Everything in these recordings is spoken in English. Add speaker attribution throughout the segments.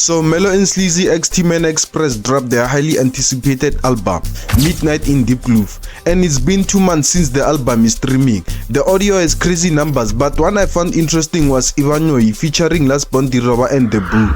Speaker 1: So Mellow and Sleazy X Team and Express dropped their highly anticipated album, Midnight in Diepkloof, and it's been 2 months since the album is streaming. The audio has crazy numbers, but one I found interesting was Ivanoi featuring Last Bondiroba and The Boo.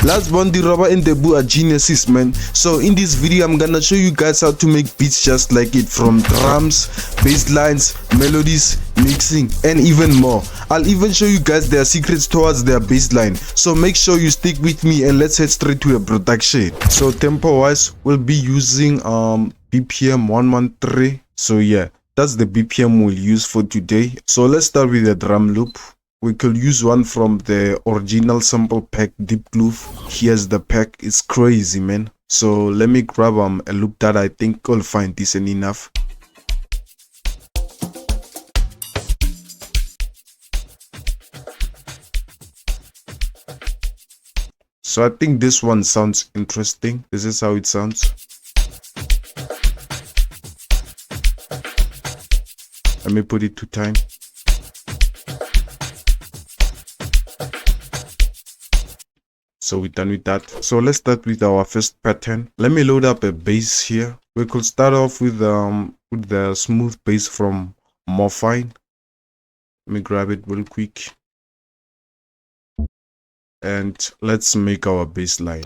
Speaker 1: Last Bondiroba and The Boo are geniuses, man. So in this video I'm gonna show you guys how to make beats just like it, from drums, bass lines, melodies, mixing, and even more. I'll even show you guys their secrets towards their bass line, so make sure you stick with me and let's head straight to the production. So tempo wise we'll be using BPM 113. So yeah, that's the BPM we'll use for today. So let's start with the drum loop. We could use one from the original sample pack, Diepkloof. Here's the pack. It's crazy, man. So let me grab a loop that I think I'll find decent enough. So I think this one sounds interesting. This is how it sounds. Let me put it to time. So we're done with that. So let's start with our first pattern. Let me load up a bass here. We could start off with the smooth bass from Morphine. Let me grab it real quick. And let's make our bass line.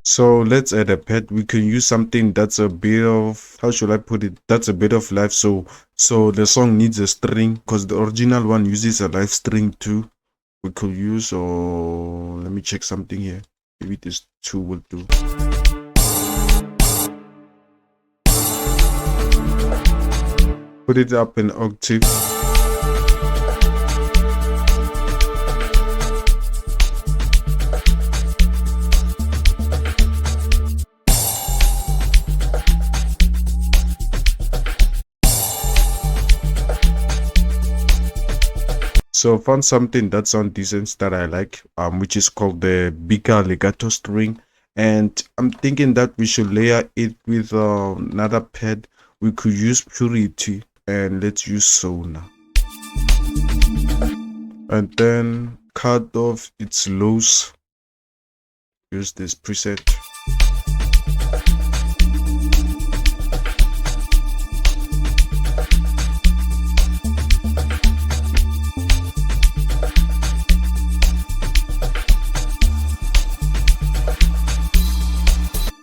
Speaker 1: So let's add a pad. We can use something that's a bit of, how should I put it, that's a bit of life. So the song needs a string, because the original one uses a live string too. We could use, or let me check something here, maybe this 2 will do. Put it up in octave. So I found something that sounds decent that I like, which is called the bigger legato string, and I'm thinking that we should layer it with another pad. We could use Purity, and let's use Sona, and then cut off its lows. Use this preset.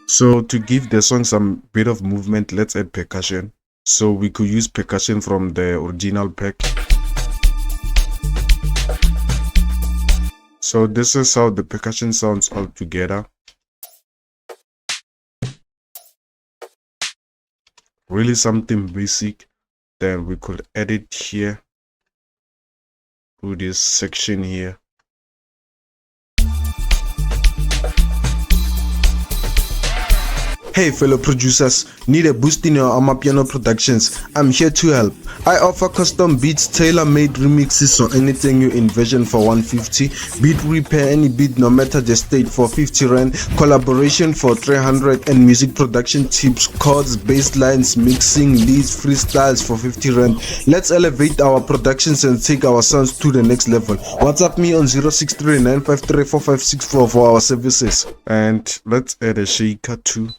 Speaker 1: So to give the song some bit of movement, let's add percussion. So we could use percussion from the original pack. So this is how the percussion sounds all together. Really something basic. Then we could add it here to this section here. Hey fellow producers, need a boost in your Amapiano productions? I'm here to help. I offer custom beats, tailor-made remixes or anything you envision for 150, beat repair any beat no matter the state for 50 rand, collaboration for 300, and music production tips, chords, bass lines, mixing, leads, freestyles for 50 rand. Let's elevate our productions and take our sounds to the next level. WhatsApp me on 063-953-4564 for our services. And let's add a shaker too.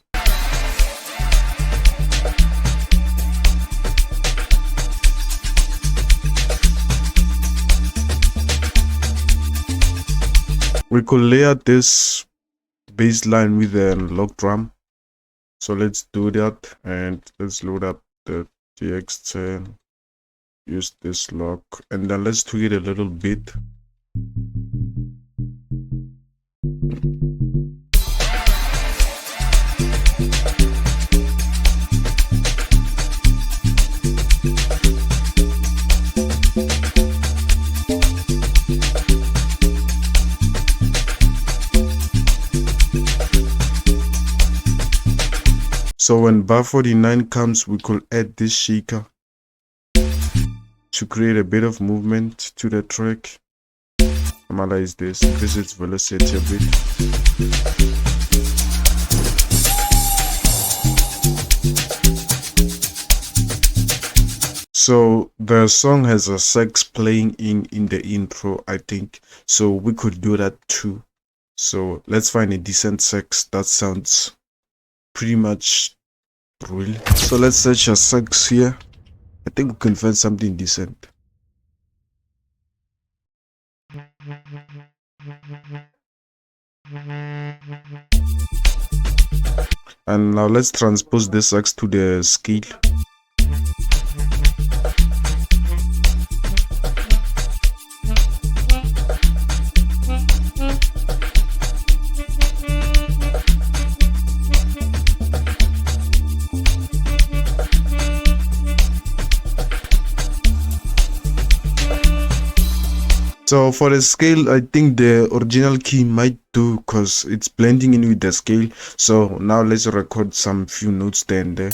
Speaker 1: We could layer this bass line with a log drum. So let's do that, and let's load up the DX10, use this log, and then let's tweak it a little bit. So when bar 49 comes, we could add this shaker. to create a bit of movement to the track. Normalize this, increase its velocity a bit. So the song has a sax playing in the intro, I think. So we could do that too. So let's find a decent sax that sounds pretty much real. So let's search a sax here. I think we can find something decent. And now let's transpose this sax to the scale. So for the scale, I think the original key might do because it's blending in with the scale. So now let's record some few notes there and there.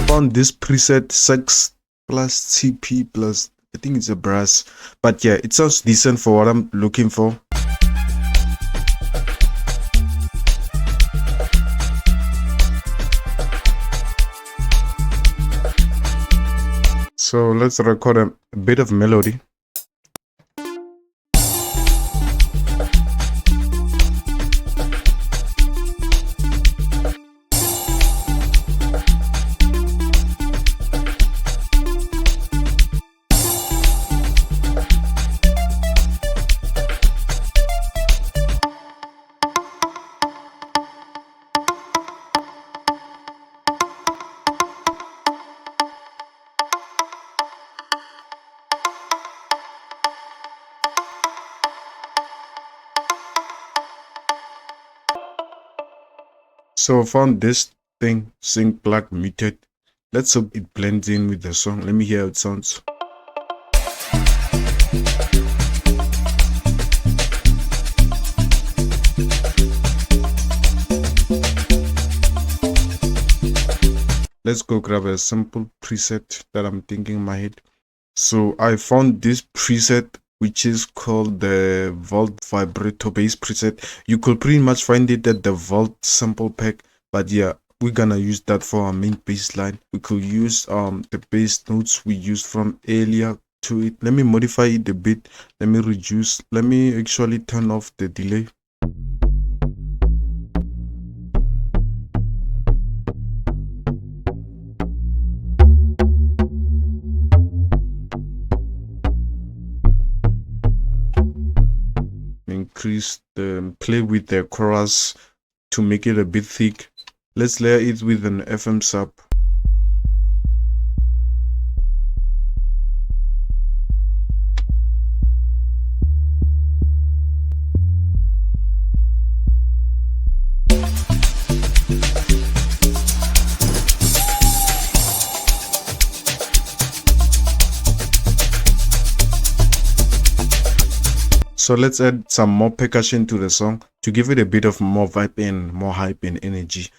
Speaker 1: Found this preset sax plus TP plus, I think it's a brass, but yeah, it sounds decent for what I'm looking for. So let's record a bit of melody. So I found this thing, sync plug muted. Let's hope it blends in with the song. Let me hear how it sounds. Let's go grab a simple preset that I'm thinking in my head. So I found this preset, which is called the Vault Vibrato Bass preset. You could pretty much find it at the Vault sample pack, but yeah, we're gonna use that for our main bass line. We could use the bass notes we used from earlier to it. Let me modify it a bit. Let me reduce. Let me actually turn off the delay. Increase the play with the chorus to make it a bit thick. Let's layer it with an FM sub. So let's add some more percussion to the song to give it a bit of more vibe and more hype and energy.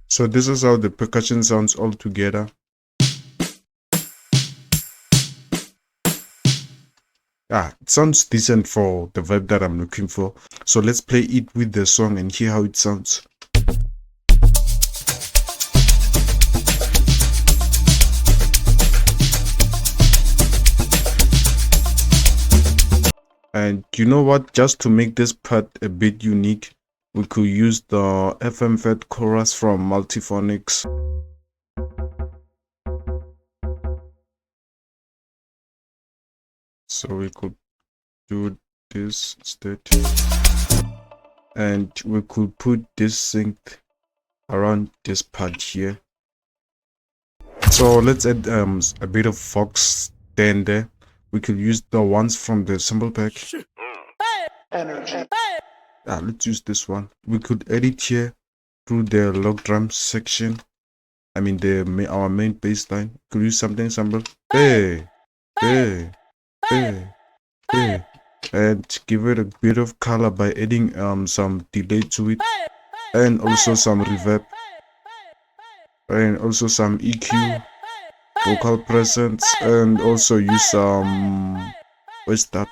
Speaker 1: So this is how the percussion sounds all together. It sounds decent for the vibe that I'm looking for. So let's play it with the song and hear how it sounds. And you know what, just to make this part a bit unique, we could use the FM fed chorus from Multiphonics. So we could do this instead. And we could put this synth around this part here. So let's add a bit of Fox stand there. We could use the ones from the cymbal pack. Let's use this one. We could edit here through the log drum section. I mean our main bass line. Could use something simple. Hey, hey, hey, hey. And give it a bit of color by adding some delay to it. And also some reverb. And also some EQ, vocal presence, and also use some where's that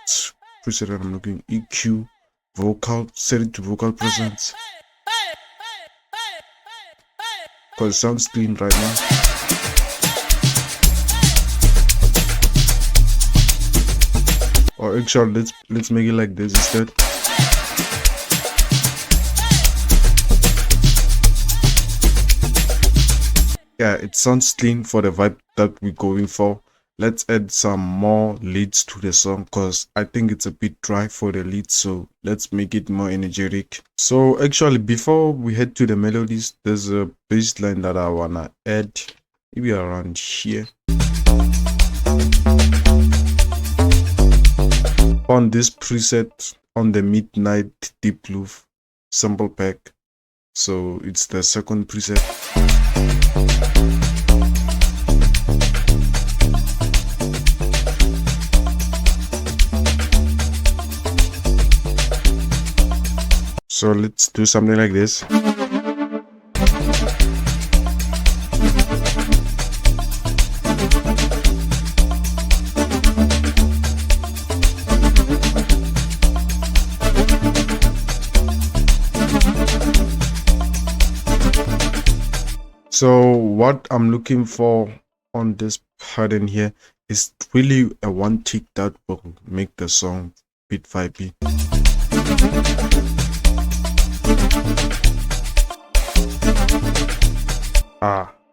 Speaker 1: preset that I'm looking? EQ, vocal, set it to vocal presence. Because it sounds clean right now. Or actually let's make it like this instead. Yeah, it sounds clean for the vibe that we're going for. Let's add some more leads to the song because I think it's a bit dry for the leads, so let's make it more energetic. So actually before we head to the melodies, there's a bass line that I wanna add, maybe around here. On this preset on the Midnight Diepkloof sample pack, so it's the second preset. So let's do something like this. So what I'm looking for on this pattern here is really a one tick that will make the song a bit vibey.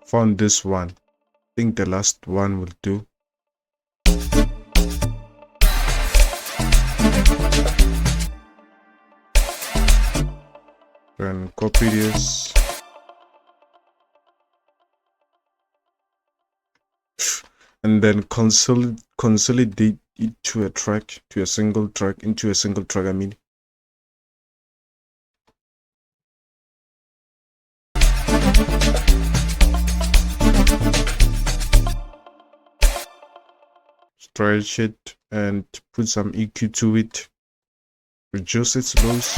Speaker 1: Found this one. I think the last one will do. Then copy this. And then consolidate it to a track, to a single track, into a single track, I mean. Stretch it and put some EQ to it. Reduce its lows.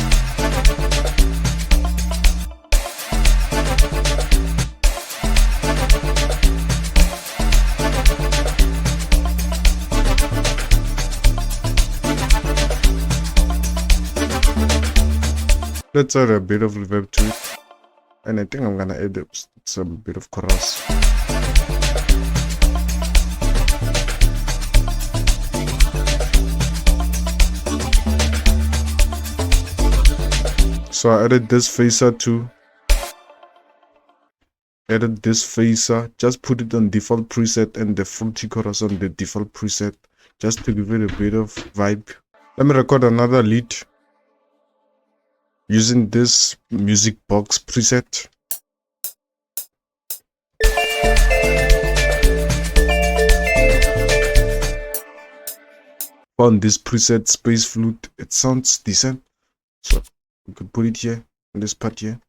Speaker 1: Let's add a bit of reverb to it. And I think I'm gonna add some bit of chorus. So I added this phaser too. Added this phaser, just put it on default preset and the fruity chorus on the default preset, just to give it a bit of vibe. Let me record another lead using this music box preset. On this preset space flute, it sounds decent, so we could put it here in this part here.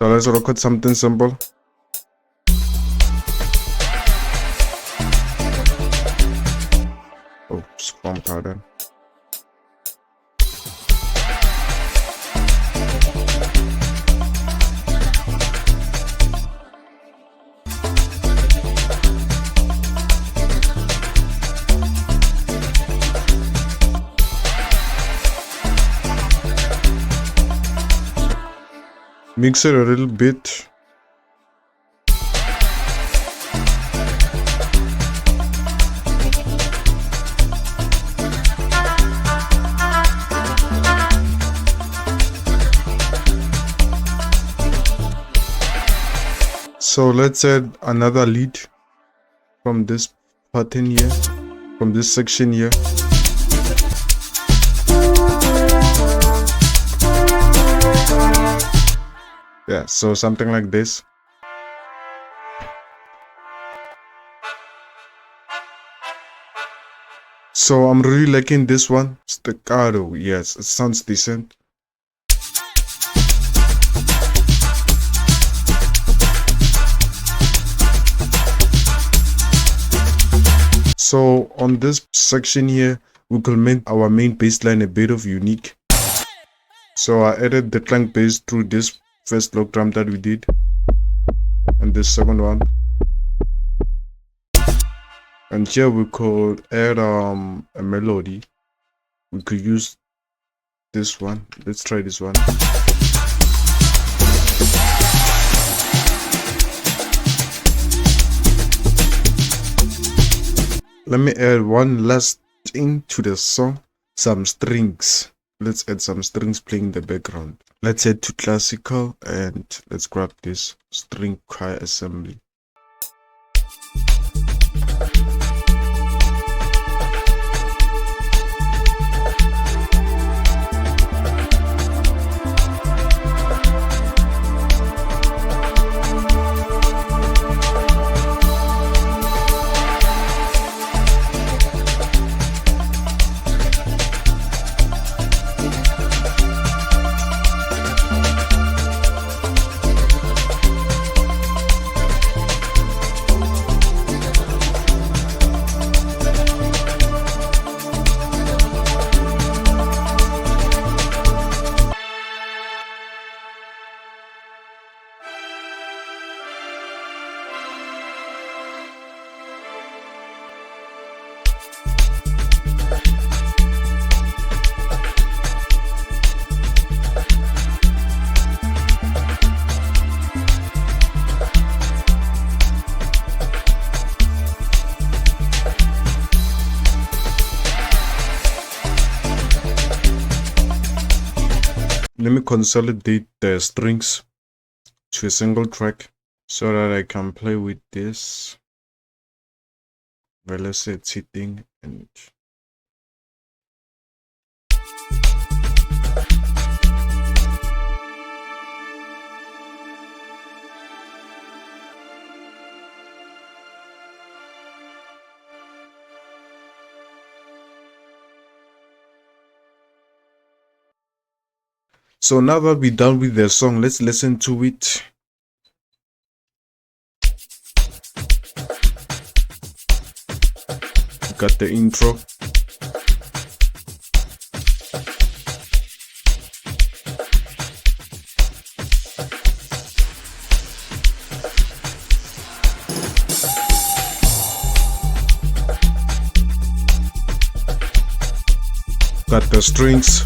Speaker 1: So let's record something simple. Oh, scrum pattern. Mix it a little bit. So let's add another lead from this pattern here, from this section here. Yeah, so something like this. So I'm really liking this one, staccato. Yes, it sounds decent. So on this section here, we could make our main bass line a bit of unique. So I added the clank bass through this first log drum that we did, and this second one. And here we could add a melody. We could use this one. Let's try this one. Let me add one last thing to the song, some strings. Let's add some strings playing in the background. Let's head to classical and let's grab this string choir assembly. Let me consolidate the strings to a single track so that I can play with this velocity thing and so now that we're done with the song, let's listen to it. Got the intro. Got the strings.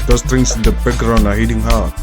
Speaker 1: Those strings in the background are hitting hard.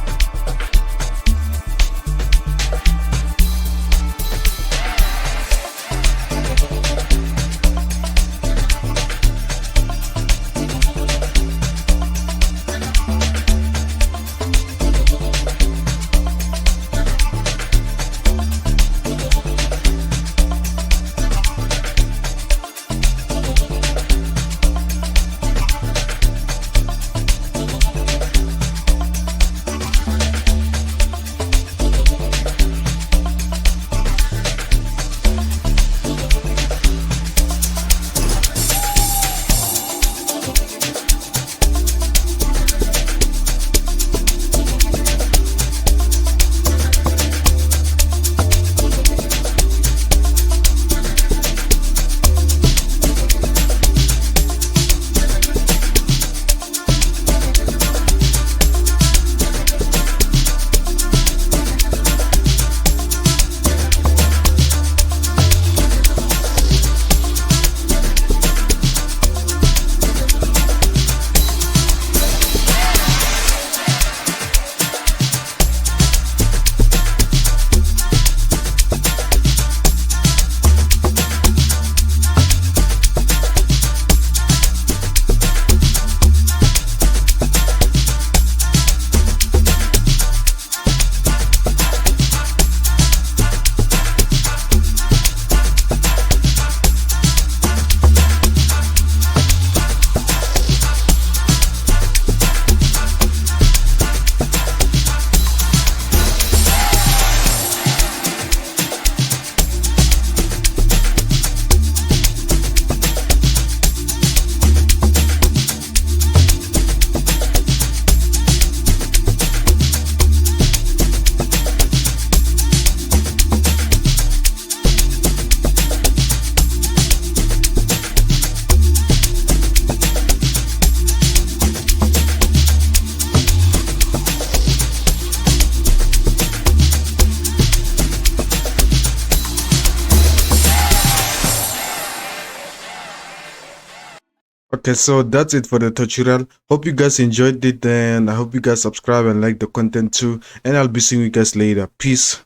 Speaker 1: Okay, so that's it for the tutorial. Hope you guys enjoyed it, and I hope you guys subscribe and like the content too, and I'll be seeing you guys later. Peace.